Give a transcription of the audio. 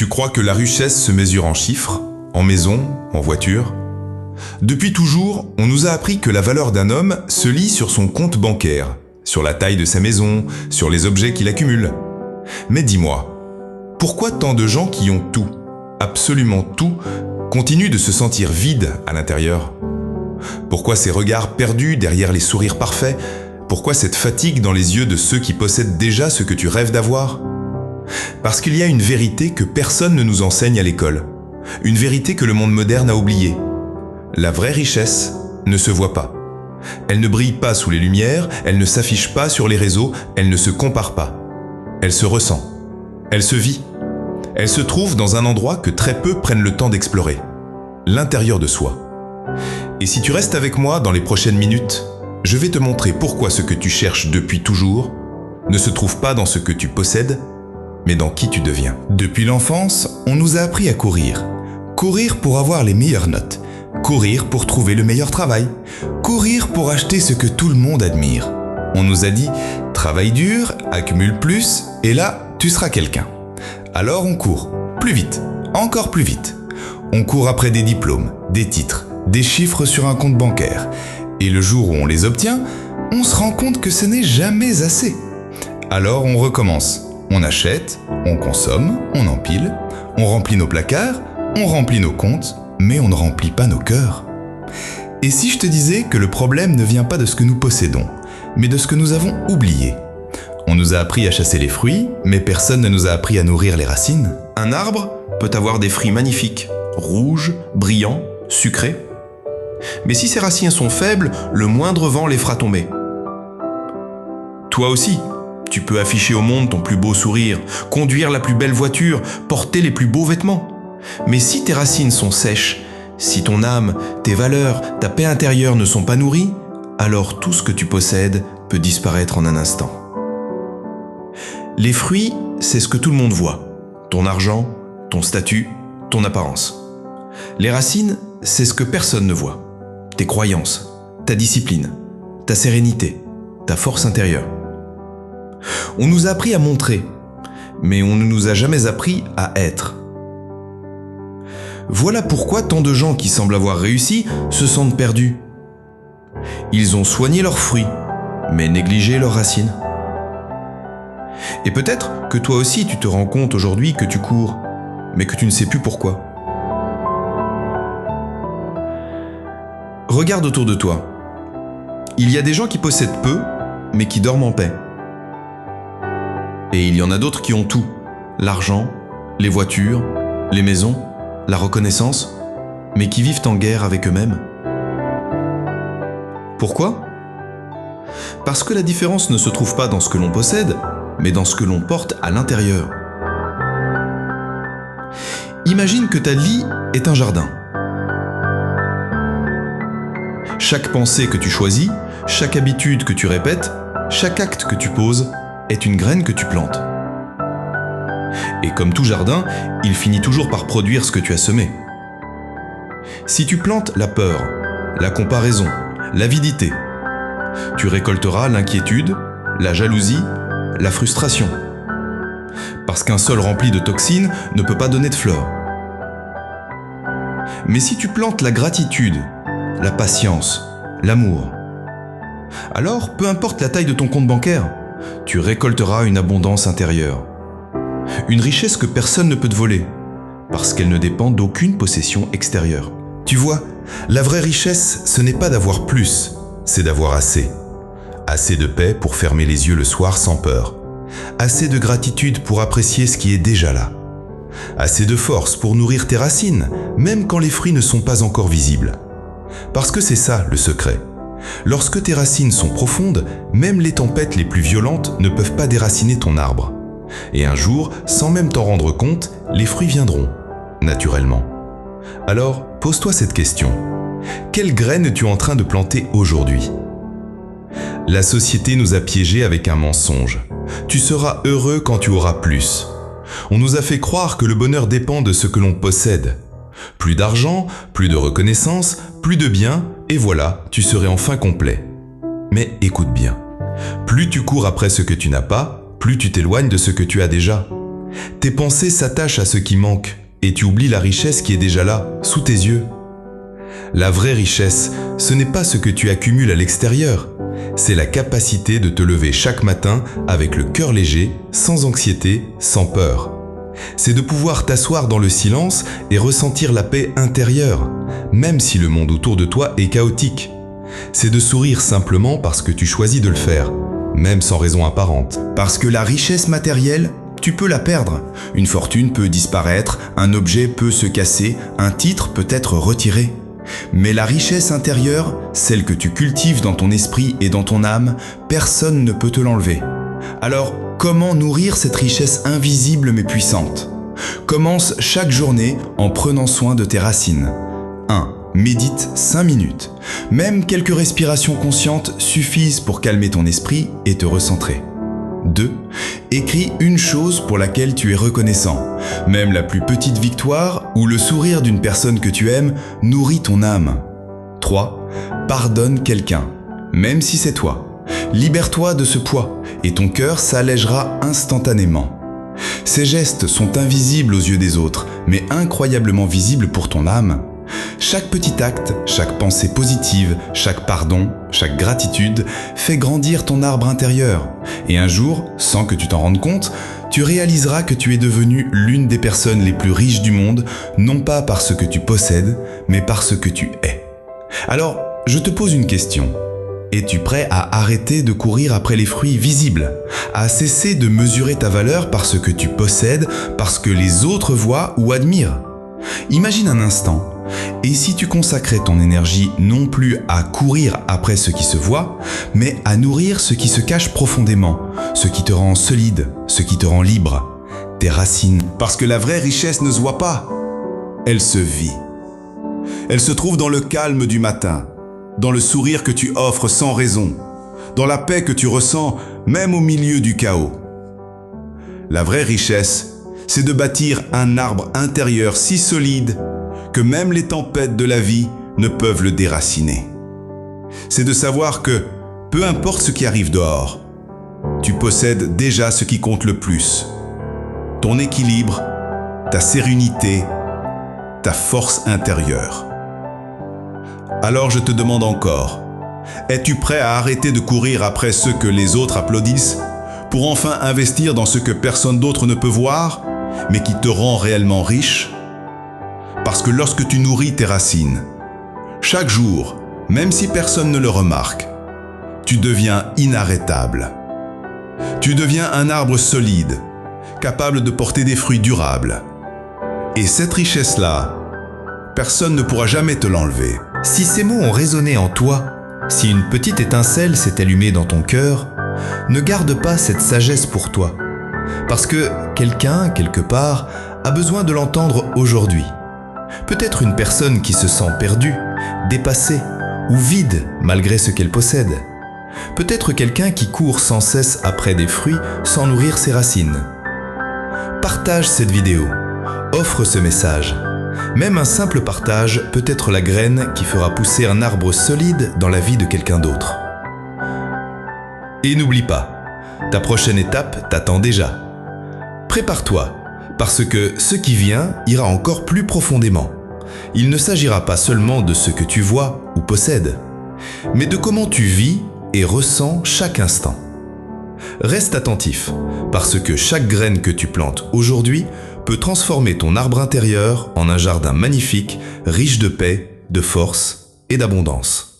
Tu crois que la richesse se mesure en chiffres, en maisons, en voitures? Depuis toujours, on nous a appris que la valeur d'un homme se lie sur son compte bancaire, sur la taille de sa maison, sur les objets qu'il accumule. Mais dis-moi, pourquoi tant de gens qui ont tout, absolument tout, continuent de se sentir vides à l'intérieur? Pourquoi ces regards perdus derrière les sourires parfaits? Pourquoi cette fatigue dans les yeux de ceux qui possèdent déjà ce que tu rêves d'avoir? Parce qu'il y a une vérité que personne ne nous enseigne à l'école. Une vérité que le monde moderne a oubliée. La vraie richesse ne se voit pas. Elle ne brille pas sous les lumières, elle ne s'affiche pas sur les réseaux, elle ne se compare pas. Elle se ressent. Elle se vit. Elle se trouve dans un endroit que très peu prennent le temps d'explorer. L'intérieur de soi. Et si tu restes avec moi dans les prochaines minutes, je vais te montrer pourquoi ce que tu cherches depuis toujours ne se trouve pas dans ce que tu possèdes, mais dans qui tu deviens. Depuis l'enfance, on nous a appris à courir. Courir pour avoir les meilleures notes. Courir pour trouver le meilleur travail. Courir pour acheter ce que tout le monde admire. On nous a dit « Travaille dur, accumule plus, et là, tu seras quelqu'un ». Alors on court. Plus vite. Encore plus vite. On court après des diplômes, des titres, des chiffres sur un compte bancaire. Et le jour où on les obtient, on se rend compte que ce n'est jamais assez. Alors on recommence. On achète, on consomme, on empile, on remplit nos placards, on remplit nos comptes, mais on ne remplit pas nos cœurs. Et si je te disais que le problème ne vient pas de ce que nous possédons, mais de ce que nous avons oublié? On nous a appris à chasser les fruits, mais personne ne nous a appris à nourrir les racines. Un arbre peut avoir des fruits magnifiques, rouges, brillants, sucrés. Mais si ses racines sont faibles, le moindre vent les fera tomber. Toi aussi, tu peux afficher au monde ton plus beau sourire, conduire la plus belle voiture, porter les plus beaux vêtements. Mais si tes racines sont sèches, si ton âme, tes valeurs, ta paix intérieure ne sont pas nourries, alors tout ce que tu possèdes peut disparaître en un instant. Les fruits, c'est ce que tout le monde voit. Ton argent, ton statut, ton apparence. Les racines, c'est ce que personne ne voit. Tes croyances, ta discipline, ta sérénité, ta force intérieure. On nous a appris à montrer, mais on ne nous a jamais appris à être. Voilà pourquoi tant de gens qui semblent avoir réussi se sentent perdus. Ils ont soigné leurs fruits, mais négligé leurs racines. Et peut-être que toi aussi tu te rends compte aujourd'hui que tu cours, mais que tu ne sais plus pourquoi. Regarde autour de toi. Il y a des gens qui possèdent peu, mais qui dorment en paix. Et il y en a d'autres qui ont tout. L'argent, les voitures, les maisons, la reconnaissance, mais qui vivent en guerre avec eux-mêmes. Pourquoi? Parce que la différence ne se trouve pas dans ce que l'on possède, mais dans ce que l'on porte à l'intérieur. Imagine que ta vie est un jardin. Chaque pensée que tu choisis, chaque habitude que tu répètes, chaque acte que tu poses est une graine que tu plantes. Et comme tout jardin, il finit toujours par produire ce que tu as semé. Si tu plantes la peur, la comparaison, l'avidité, tu récolteras l'inquiétude, la jalousie, la frustration. Parce qu'un sol rempli de toxines ne peut pas donner de fleurs. Mais si tu plantes la gratitude, la patience, l'amour, alors peu importe la taille de ton compte bancaire, tu récolteras une abondance intérieure. Une richesse que personne ne peut te voler, parce qu'elle ne dépend d'aucune possession extérieure. Tu vois, la vraie richesse, ce n'est pas d'avoir plus, c'est d'avoir assez. Assez de paix pour fermer les yeux le soir sans peur. Assez de gratitude pour apprécier ce qui est déjà là. Assez de force pour nourrir tes racines, même quand les fruits ne sont pas encore visibles. Parce que c'est ça le secret. Lorsque tes racines sont profondes, même les tempêtes les plus violentes ne peuvent pas déraciner ton arbre. Et un jour, sans même t'en rendre compte, les fruits viendront, naturellement. Alors, pose-toi cette question. Quelle graine es-tu en train de planter aujourd'hui? La société nous a piégés avec un mensonge. Tu seras heureux quand tu auras plus. On nous a fait croire que le bonheur dépend de ce que l'on possède. Plus d'argent, plus de reconnaissance, plus de biens, et voilà, tu serais enfin complet. Mais écoute bien, plus tu cours après ce que tu n'as pas, plus tu t'éloignes de ce que tu as déjà. Tes pensées s'attachent à ce qui manque et tu oublies la richesse qui est déjà là, sous tes yeux. La vraie richesse, ce n'est pas ce que tu accumules à l'extérieur, c'est la capacité de te lever chaque matin avec le cœur léger, sans anxiété, sans peur. C'est de pouvoir t'asseoir dans le silence et ressentir la paix intérieure, même si le monde autour de toi est chaotique. C'est de sourire simplement parce que tu choisis de le faire, même sans raison apparente. Parce que la richesse matérielle, tu peux la perdre. Une fortune peut disparaître, un objet peut se casser, un titre peut être retiré. Mais la richesse intérieure, celle que tu cultives dans ton esprit et dans ton âme, personne ne peut te l'enlever. Alors, comment nourrir cette richesse invisible mais puissante ? Commence chaque journée en prenant soin de tes racines. 1. Médite 5 minutes. Même quelques respirations conscientes suffisent pour calmer ton esprit et te recentrer. 2. Écris une chose pour laquelle tu es reconnaissant. Même la plus petite victoire ou le sourire d'une personne que tu aimes nourrit ton âme. 3. Pardonne quelqu'un, même si c'est toi. Libère-toi de ce poids et ton cœur s'allégera instantanément. Ces gestes sont invisibles aux yeux des autres, mais incroyablement visibles pour ton âme. Chaque petit acte, chaque pensée positive, chaque pardon, chaque gratitude fait grandir ton arbre intérieur. Et un jour, sans que tu t'en rendes compte, tu réaliseras que tu es devenu l'une des personnes les plus riches du monde, non pas par ce que tu possèdes, mais par ce que tu es. Alors, je te pose une question. Es-tu prêt à arrêter de courir après les fruits visibles, à cesser de mesurer ta valeur par ce que tu possèdes, parce que les autres voient ou admirent ? Imagine un instant, et si tu consacrais ton énergie non plus à courir après ce qui se voit, mais à nourrir ce qui se cache profondément, ce qui te rend solide, ce qui te rend libre, tes racines. Parce que la vraie richesse ne se voit pas, elle se vit. Elle se trouve dans le calme du matin, dans le sourire que tu offres sans raison, dans la paix que tu ressens même au milieu du chaos. La vraie richesse, c'est de bâtir un arbre intérieur si solide que même les tempêtes de la vie ne peuvent le déraciner. C'est de savoir que, peu importe ce qui arrive dehors, tu possèdes déjà ce qui compte le plus. Ton équilibre, ta sérénité, ta force intérieure. Alors je te demande encore, es-tu prêt à arrêter de courir après ce que les autres applaudissent pour enfin investir dans ce que personne d'autre ne peut voir, mais qui te rend réellement riche ? Parce que lorsque tu nourris tes racines, chaque jour, même si personne ne le remarque, tu deviens inarrêtable. Tu deviens un arbre solide, capable de porter des fruits durables. Et cette richesse-là, personne ne pourra jamais te l'enlever. Si ces mots ont résonné en toi, si une petite étincelle s'est allumée dans ton cœur, ne garde pas cette sagesse pour toi. Parce que quelqu'un, quelque part, a besoin de l'entendre aujourd'hui. Peut-être une personne qui se sent perdue, dépassée ou vide malgré ce qu'elle possède. Peut-être quelqu'un qui court sans cesse après des fruits sans nourrir ses racines. Partage cette vidéo, offre ce message. Même un simple partage peut être la graine qui fera pousser un arbre solide dans la vie de quelqu'un d'autre. Et n'oublie pas, ta prochaine étape t'attend déjà. Prépare-toi, parce que ce qui vient ira encore plus profondément. Il ne s'agira pas seulement de ce que tu vois ou possèdes, mais de comment tu vis et ressens chaque instant. Reste attentif, parce que chaque graine que tu plantes aujourd'hui peut transformer ton arbre intérieur en un jardin magnifique, riche de paix, de force et d'abondance.